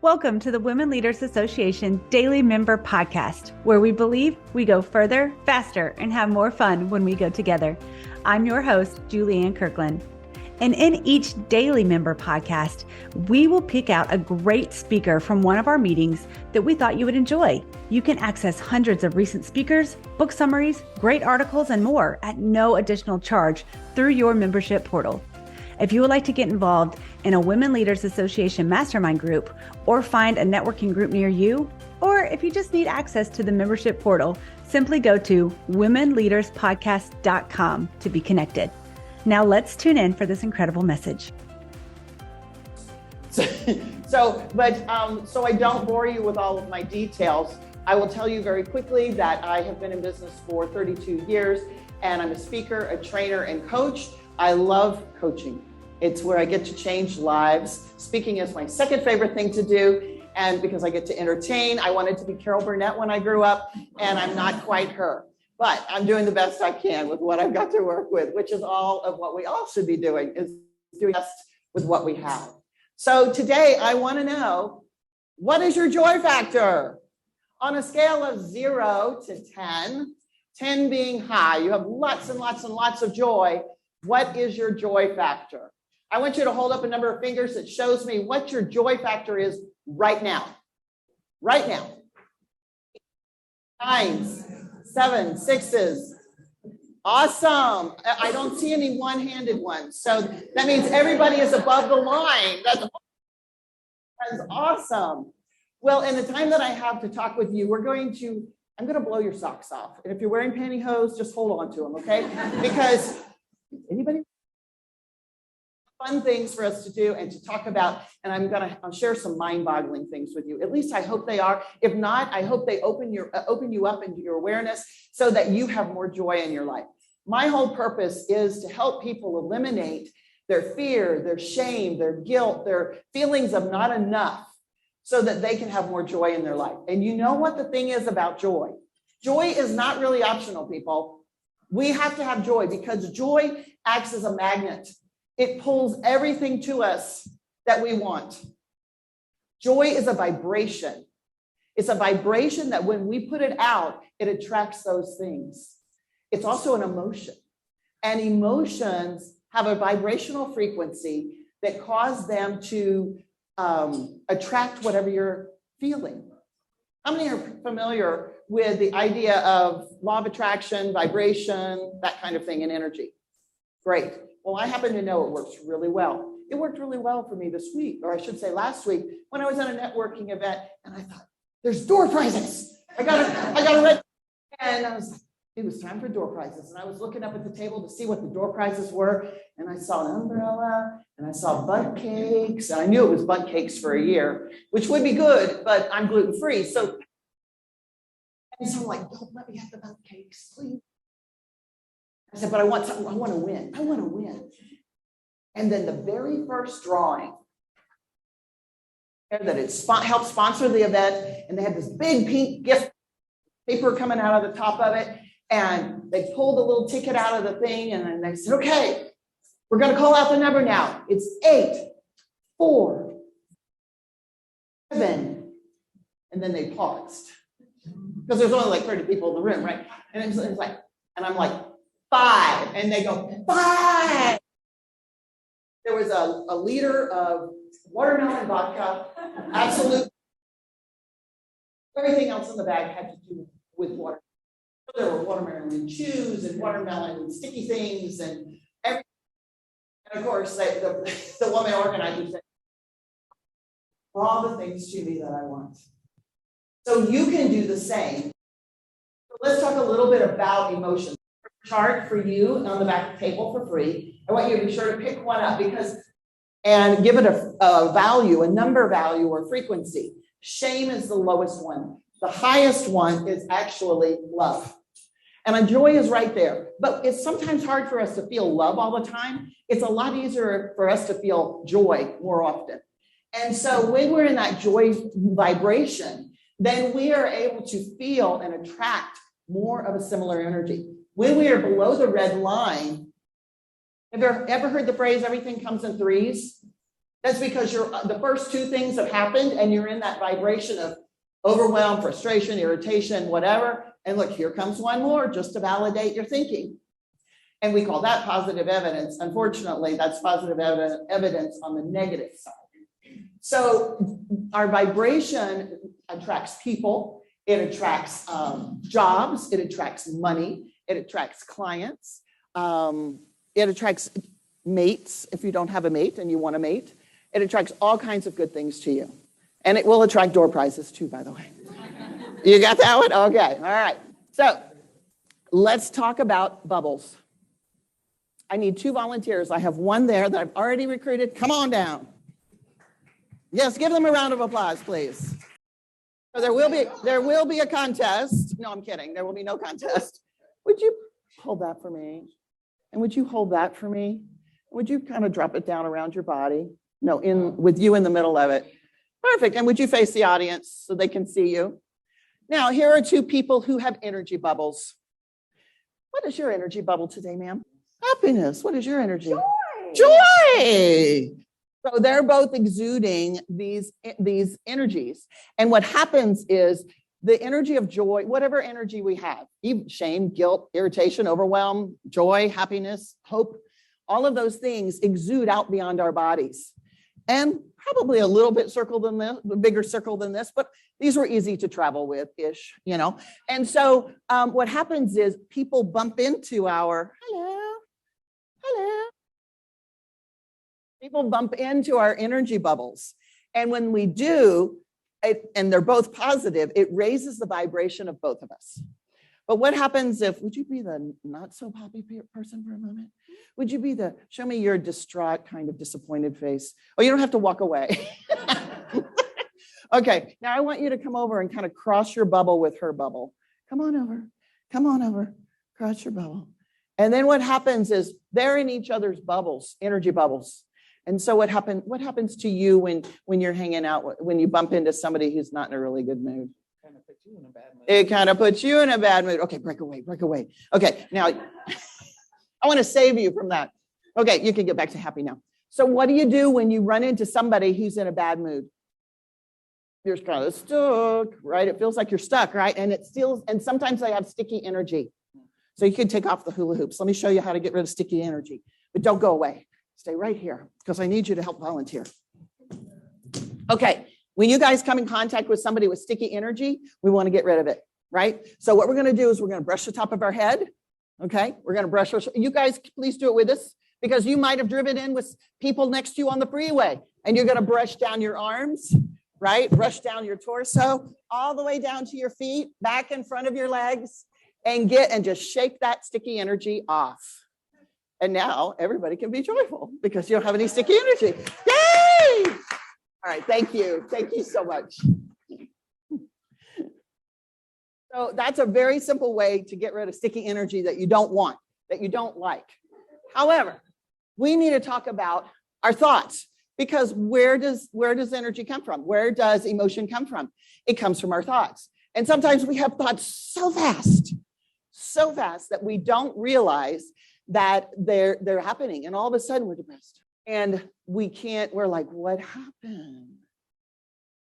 Welcome to the Women Leaders Association Daily Member Podcast, where we believe we go further, faster, and have more fun when we go together. I'm your host, Julianne Kirkland. And in each Daily Member Podcast, we will pick out a great speaker from one of our meetings that we thought you would enjoy. You can access hundreds of recent speakers, book summaries, great articles, and more at no additional charge through your membership portal. If you would like to get involved in a Women Leaders Association mastermind group or find a networking group near you, or if you just need access to the membership portal, simply go to womenleaderspodcast.com to be connected. Now let's tune in for this incredible message. So I don't bore you with all of my details. I will tell you very quickly that I have been in business for 32 years and I'm a speaker, a trainer, and coach. I love coaching. It's where I get to change lives. Speaking is my second favorite thing to do. And because I get to entertain, I wanted to be Carol Burnett when I grew up, and I'm not quite her. But I'm doing the best I can with what I've got to work with, which is all of what we all should be doing, is doing best with what we have. So today I want to know, what is your joy factor? On a scale of 0 to 10, 10 being high, you have lots and lots and lots of joy. What is your joy factor? I want you to hold up a number of fingers that shows me what your joy factor is right now. Right now. 9s, 7s, 6s. Awesome. I don't see any one-handed ones. So that means everybody is above the line. That's awesome. Well, in the time that I have to talk with you, I'm going to blow your socks off. And if you're wearing pantyhose, just hold on to them, okay? Because anybody? Fun things for us to do and to talk about, and I'll share some mind-boggling things with you. At least I hope they are. If not, I hope they open you up into your awareness so that you have more joy in your life. My whole purpose is to help people eliminate their fear, their shame, their guilt, their feelings of not enough, so that they can have more joy in their life. And you know what the thing is about joy? Joy is not really optional, people. We have to have joy because joy acts as a magnet. It pulls everything to us that we want. Joy is a vibration. It's a vibration that when we put it out, it attracts those things. It's also an emotion. And emotions have a vibrational frequency that cause them to attract whatever you're feeling. How many are familiar with the idea of law of attraction, vibration, that kind of thing, and energy? Great. Well, I happen to know it works really well. It worked really well for me this week, or I should say last week, when I was at a networking event, and I thought, there's door prizes. I got a red, and I was like, it was time for door prizes. And I was looking up at the table to see what the door prizes were, and I saw an umbrella, and I saw bundt cakes, and I knew it was bundt cakes for a year, which would be good, but I'm gluten-free. So I'm like, don't let me have the bundt cakes, please. I said, but I want something. I want to win. I want to win. And then the very first drawing that it helped sponsor the event, and they had this big pink gift paper coming out of the top of it, and they pulled a little ticket out of the thing, and then they said, okay, we're going to call out the number now. It's 8, 4, 7, and then they paused because there's only like 30 people in the room, right? And it's like, and I'm like, 5, and they go 5. There was a liter of watermelon vodka, absolute. Everything else in the bag had to do with water. There were watermelon chews and watermelon sticky things and everything. And of course, the woman organizer said, all the things to me that I want. So you can do the same. So let's talk a little bit about emotions. Chart for you on the back table for free. I want you to be sure to pick one up and give it a value, a number value or frequency. Shame is the lowest one. The highest one is actually love. And joy is right there. But it's sometimes hard for us to feel love all the time. It's a lot easier for us to feel joy more often. And so when we're in that joy vibration, then we are able to feel and attract more of a similar energy. When we are below the red line, have you ever heard the phrase, everything comes in threes? That's because the first two things have happened and you're in that vibration of overwhelm, frustration, irritation, whatever. And look, here comes one more just to validate your thinking. And we call that positive evidence. Unfortunately, that's positive evidence on the negative side. So our vibration attracts people, it attracts jobs, it attracts money, it attracts clients, it attracts mates if you don't have a mate and you want a mate. It attracts all kinds of good things to you. And it will attract door prizes too, by the way. You got that one? Okay, all right. So let's talk about bubbles. I need 2 volunteers. I have one there that I've already recruited. Come on down. Yes, give them a round of applause, please. So there will be a contest. No, I'm kidding. There will be no contest. Would you hold that for me? And would you hold that for me? Would you kind of drop it down around your body? No, with you in the middle of it. Perfect. And would you face the audience so they can see you? Now, here are 2 people who have energy bubbles. What is your energy bubble today, ma'am? Happiness. What is your energy? Joy. Joy. So they're both exuding these energies. And what happens is the energy of joy, whatever energy we have, shame, guilt, irritation, overwhelm, joy, happiness, hope, all of those things exude out beyond our bodies. And probably a little bit bigger circle than this, but these were easy to travel with-ish, you know. And so what happens is people bump into hello. People bump into our energy bubbles. And when we do, and they're both positive, it raises the vibration of both of us. But what happens would you be the not so poppy person for a moment? Would you be show me your distraught, kind of disappointed face. Oh, you don't have to walk away. Okay, now I want you to come over and kind of cross your bubble with her bubble. Come on over, cross your bubble. And then what happens is they're in each other's bubbles, energy bubbles. And so what happens to you when you're hanging out, when you bump into somebody who's not in a really good mood? It kind of puts you in a bad mood. Okay, break away. Okay, now I want to save you from that. Okay, you can get back to happy now. So what do you do when you run into somebody who's in a bad mood? You're kind of stuck, right? It feels like you're stuck, right? And sometimes they have sticky energy. So you can take off the hula hoops. Let me show you how to get rid of sticky energy. But don't go away. Stay right here because I need you to help volunteer. Okay, when you guys come in contact with somebody with sticky energy, we want to get rid of it, right? So what we're going to do is we're going to brush the top of our head. Okay, we're going to brush. You guys, please do it with us because you might have driven in with people next to you on the freeway and you're going to brush down your arms, right? Brush down your torso all the way down to your feet, back in front of your legs, and just shake that sticky energy off. And now everybody can be joyful because you don't have any sticky energy. Yay! All right, thank you. Thank you so much. So that's a very simple way to get rid of sticky energy that you don't want, that you don't like. However, we need to talk about our thoughts because where does energy come from? Where does emotion come from? It comes from our thoughts. And sometimes we have thoughts so fast that we don't realize that they're happening. And all of a sudden we're depressed. And we're like, what happened?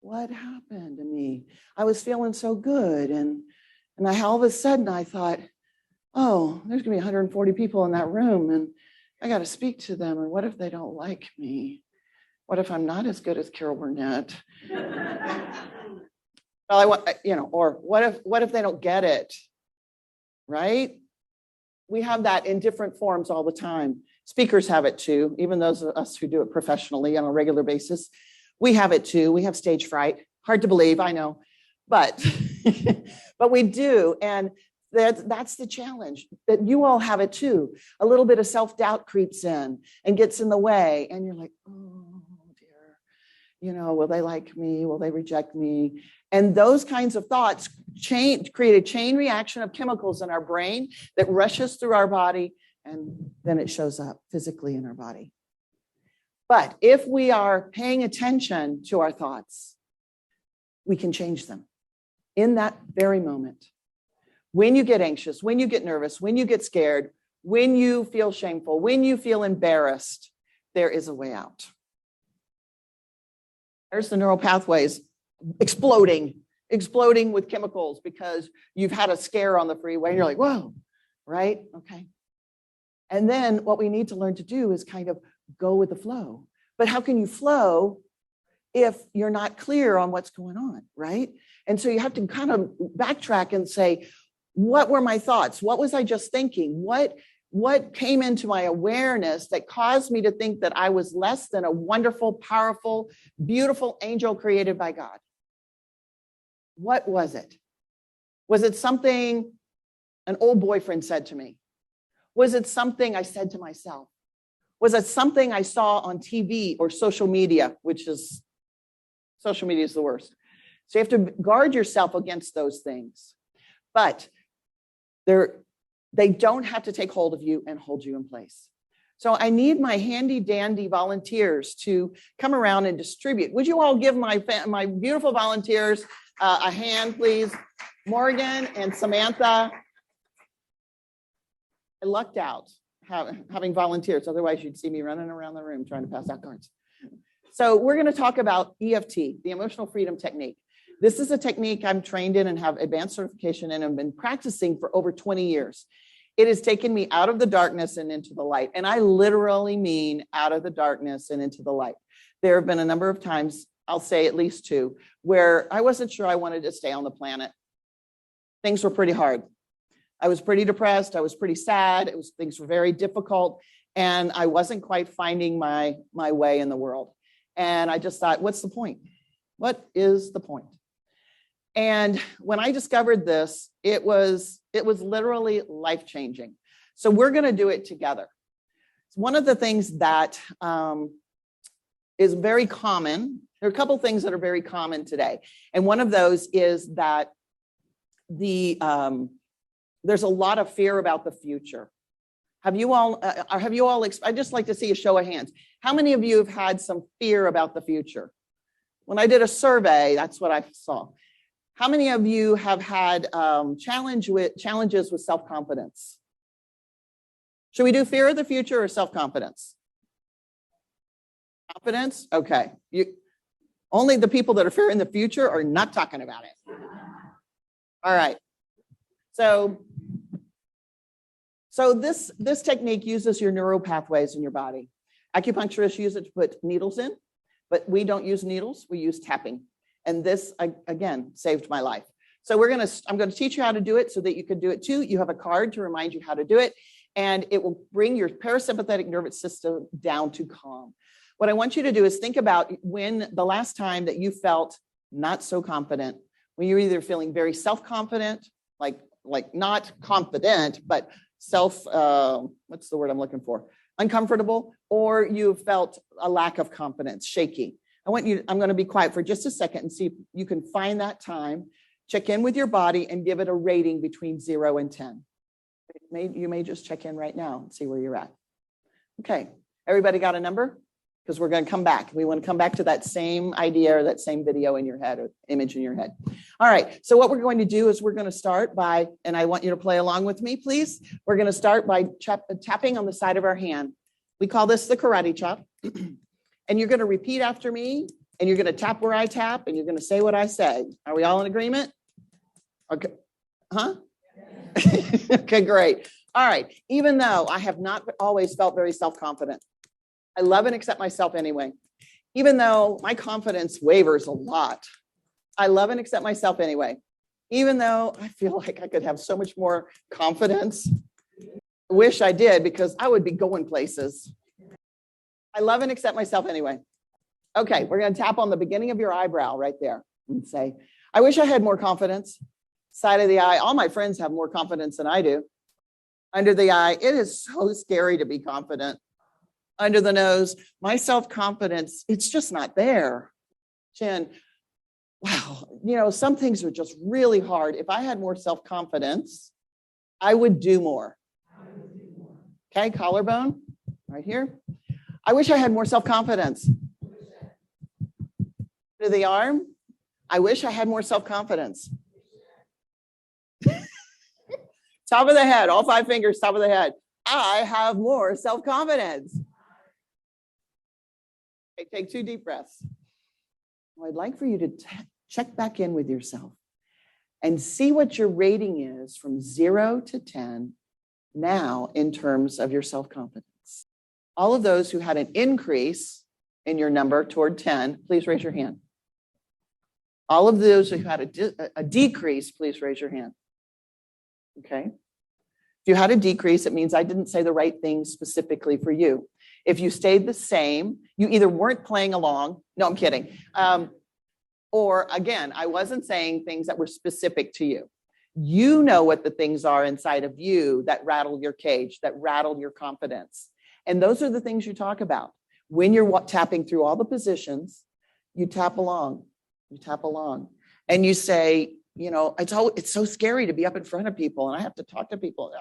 What happened to me? I was feeling so good. And all of a sudden I thought, oh, there's gonna be 140 people in that room and I got to speak to them. And what if they don't like me? What if I'm not as good as Carol Burnett? Well, or what if they don't get it? Right? We have that in different forms all the time. Speakers have it too, even those of us who do it professionally on a regular basis. We have it too. We have stage fright. Hard to believe, I know, but but we do. And that's the challenge, that you all have it too. A little bit of self-doubt creeps in and gets in the way. And you're like, oh dear, will they like me? Will they reject me? And those kinds of thoughts create a chain reaction of chemicals in our brain that rushes through our body, and then it shows up physically in our body. But if we are paying attention to our thoughts, we can change them in that very moment. When you get anxious, when you get nervous, when you get scared, when you feel shameful, when you feel embarrassed, there is a way out. There's the neural pathways exploding with chemicals because you've had a scare on the freeway and you're like, whoa, right? Okay. And then what we need to learn to do is kind of go with the flow. But how can you flow if you're not clear on what's going on, right? And so you have to kind of backtrack and say, what were my thoughts? What was I just thinking? What came into my awareness that caused me to think that I was less than a wonderful, powerful, beautiful angel created by God? What was it? Was it something an old boyfriend said to me? Was it something I said to myself? Was it something I saw on TV or social media, social media is the worst. So you have to guard yourself against those things. But they don't have to take hold of you and hold you in place. So I need my handy dandy volunteers to come around and distribute. Would you all give my beautiful volunteers a hand, please? Morgan and Samantha. I lucked out having volunteers. Otherwise, you'd see me running around the room trying to pass out cards. So we're going to talk about EFT, the Emotional Freedom Technique. This is a technique I'm trained in and have advanced certification in and been practicing for over 20 years. It has taken me out of the darkness and into the light. And I literally mean out of the darkness and into the light. There have been a number of times, I'll say at least two, where I wasn't sure I wanted to stay on the planet. Things were pretty hard. I was pretty depressed. I was pretty sad. Things were very difficult. And I wasn't quite finding my way in the world. And I just thought, what's the point? What is the point? And when I discovered this, it was literally life-changing. So we're going to do it together. One of the things that is very common, there are a couple of things that are very common today. And one of those is that there's a lot of fear about the future. Have you all, I'd just like to see a show of hands. How many of you have had some fear about the future? When I did a survey, that's what I saw. How many of you have had challenges with self-confidence? Should we do fear of the future or self-confidence? Confidence? Okay. Only the people that are fearing the future are not talking about it. All right. So this technique uses your neural pathways in your body. Acupuncturists use it to put needles in, but we don't use needles, we use tapping. And this, again, saved my life. So I'm going to teach you how to do it so that you can do it too. You have a card to remind you how to do it, and it will bring your parasympathetic nervous system down to calm. What I want you to do is think about when the last time that you felt not so confident, when you're either feeling very self-confident, like not confident, but what's the word I'm looking for? Uncomfortable, or you felt a lack of confidence, shaky. I'm going to be quiet for just a second and see if you can find that time, check in with your body and give it a rating between 0 and 10. You may just check in right now and see where you're at. Okay, everybody got a number? Because we're going to come back. We want to come back to that same idea or that same video in your head or image in your head. All right, so what we're going to do is we're going to start by, and I want you to play along with me, please. We're going to start by tapping on the side of our hand. We call this the karate chop. And you're going to repeat after me, and you're going to tap where I tap, and you're going to say what I say. Are we all in agreement? Okay. Huh? Okay, great. All right. Even though I have not always felt very self-confident, I love and accept myself anyway. Even though my confidence wavers a lot, I love and accept myself anyway. Even though I feel like I could have so much more confidence, I wish I did, because I would be going places. I love and accept myself anyway. Okay, we're going to tap on the beginning of your eyebrow right there and say, I wish I had more confidence. Side of the eye, all my friends have more confidence than I do. Under the eye, it is so scary to be confident. Under the nose, my self-confidence, it's just not there. Chin, wow, some things are just really hard. If I had more self-confidence, I would do more. Okay, collarbone, right here. I wish I had more self-confidence. To the arm, I wish I had more self-confidence. Top of the head, all 5 fingers, top of the head. I have more self-confidence. Okay, take 2 deep breaths. I'd like for you to check back in with yourself and see what your rating is from 0 to 10 now in terms of your self-confidence. All of those who had an increase in your number toward 10, please raise your hand. All of those who had a decrease, please raise your hand. Okay. If you had a decrease, it means I didn't say the right thing specifically for you. If you stayed the same, you either weren't playing along. No, I'm kidding. Or again, I wasn't saying things that were specific to you. You know what the things are inside of you that rattle your cage, that rattle your confidence. And those are the things you talk about. When you're tapping through all the positions, you tap along, and you say, you know, it's so scary to be up in front of people and I have to talk to people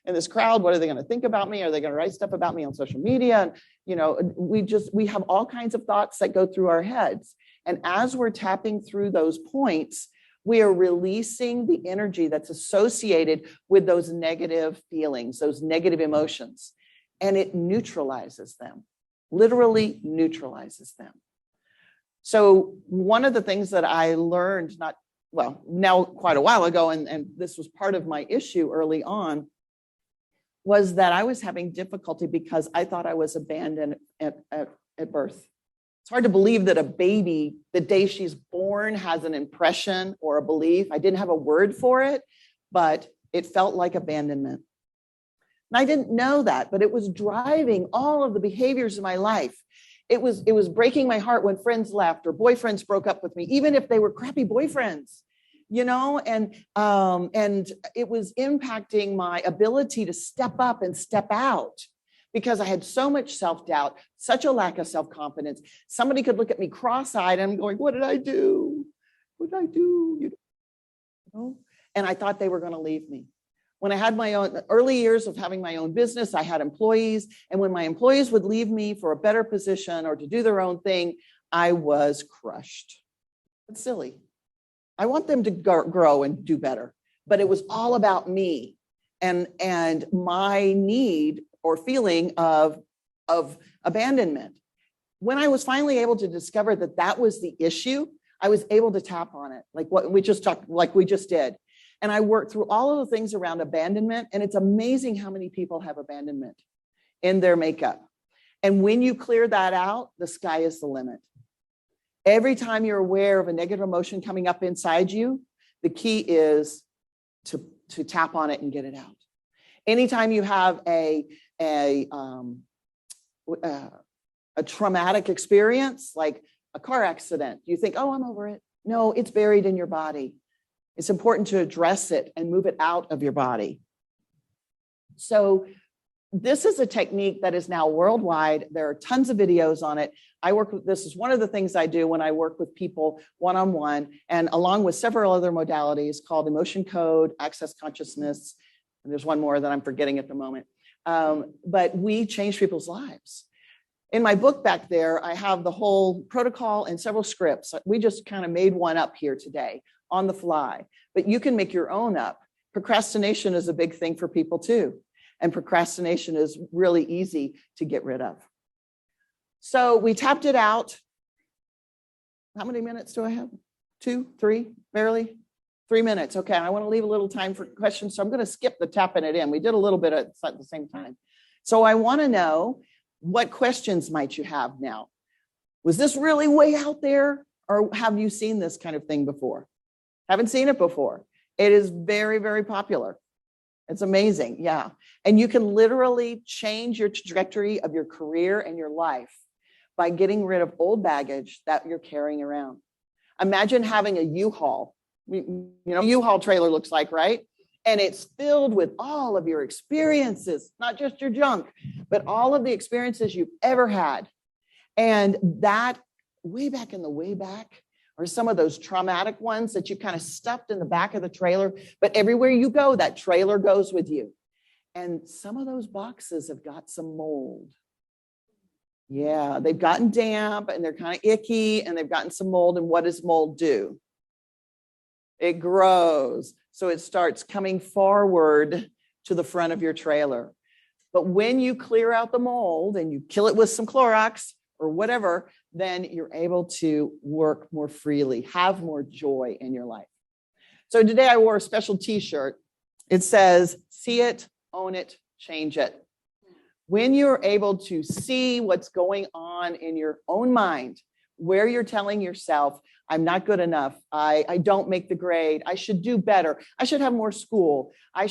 in this crowd. What are they going to think about me? Are they going to write stuff about me on social media? And, you know, we have all kinds of thoughts that go through our heads. And as we're tapping through those points, we are releasing the energy that's associated with those negative feelings, those negative emotions, and it neutralizes them, literally neutralizes them. So one of the things that I learned now quite a while ago, and this was part of my issue early on, was that I was having difficulty because I thought I was abandoned at birth. It's hard to believe that a baby, the day she's born, has an impression or a belief. I didn't have a word for it, but it felt like abandonment. And I didn't know that, but it was driving all of the behaviors in my life. It was breaking my heart when friends left or boyfriends broke up with me, even if they were crappy boyfriends, you know, and it was impacting my ability to step up and step out because I had so much self-doubt, such a lack of self-confidence. Somebody could look at me cross-eyed and I'm going, what did I do? What did I do? You know? And I thought they were going to leave me. When I had my own early years of having my own business, I had employees. And when my employees would leave me for a better position or to do their own thing, I was crushed. It's silly. I want them to grow and do better. But it was all about me and my need or feeling of abandonment. When I was finally able to discover that was the issue, I was able to tap on it, like what we just talked, like we just did. And I worked through all of the things around abandonment. And it's amazing how many people have abandonment in their makeup. And when you clear that out, the sky is the limit. Every time you're aware of a negative emotion coming up inside you, the key is to tap on it and get it out. Anytime you have a traumatic experience, like a car accident, you think, oh, I'm over it. No, it's buried in your body. It's important to address it and move it out of your body. So this is a technique that is now worldwide. There are tons of videos on it. This is one of the things I do when I work with people one-on-one, and along with several other modalities called emotion code, access consciousness, and there's one more that I'm forgetting at the moment. But we change people's lives. In my book back there, I have the whole protocol and several scripts. We just kind of made one up here today on the fly, but you can make your own up. Procrastination is a big thing for people too. And procrastination is really easy to get rid of. So we tapped it out. How many minutes do I have? 2, 3, barely 3 minutes. Okay, I want to leave a little time for questions. So I'm going to skip the tapping it in. We did a little bit at the same time. So I want to know, what questions might you have now? Was this really way out there? Or have you seen this kind of thing before? Haven't seen it before. It is very, very popular. It's amazing. Yeah. And you can literally change your trajectory of your career and your life by getting rid of old baggage that you're carrying around. Imagine having a U-Haul. You know, U-Haul trailer looks like, right? And it's filled with all of your experiences, not just your junk, but all of the experiences you've ever had. And that way back in the way back, or some of those traumatic ones that you kind of stuffed in the back of the trailer, but everywhere you go, that trailer goes with you. And some of those boxes have got some mold. Yeah, they've gotten damp and they're kind of icky and they've gotten some mold. And what does mold do? It grows. So it starts coming forward to the front of your trailer. But when you clear out the mold and you kill it with some Clorox or whatever, then you're able to work more freely, have more joy in your life. So today I wore a special t-shirt. It says, see it, own it, change it. When you're able to see what's going on in your own mind, where you're telling yourself, I'm not good enough, I don't make the grade, I should do better, I should have more school, I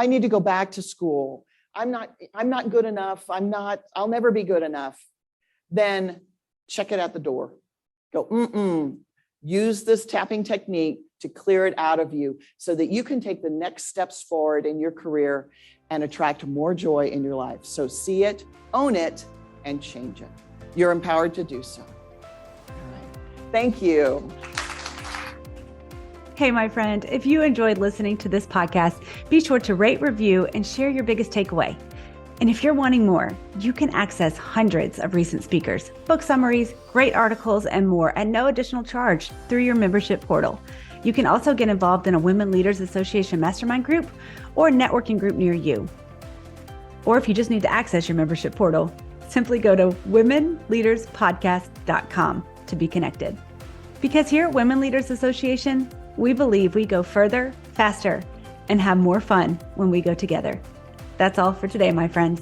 need to go back to school, I'm not good enough, I'll never be good enough, then check it at the door. Go, use this tapping technique to clear it out of you so that you can take the next steps forward in your career and attract more joy in your life. So see it, own it, and change it. You're empowered to do so. All right. Thank you. Hey, my friend, if you enjoyed listening to this podcast, be sure to rate, review, and share your biggest takeaway. And if you're wanting more, you can access hundreds of recent speakers, book summaries, great articles, and more at no additional charge through your membership portal. You can also get involved in a Women Leaders Association mastermind group or a networking group near you. Or if you just need to access your membership portal, simply go to womenleaderspodcast.com to be connected. Because here at Women Leaders Association, we believe we go further, faster, and have more fun when we go together. That's all for today, my friends.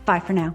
Bye for now.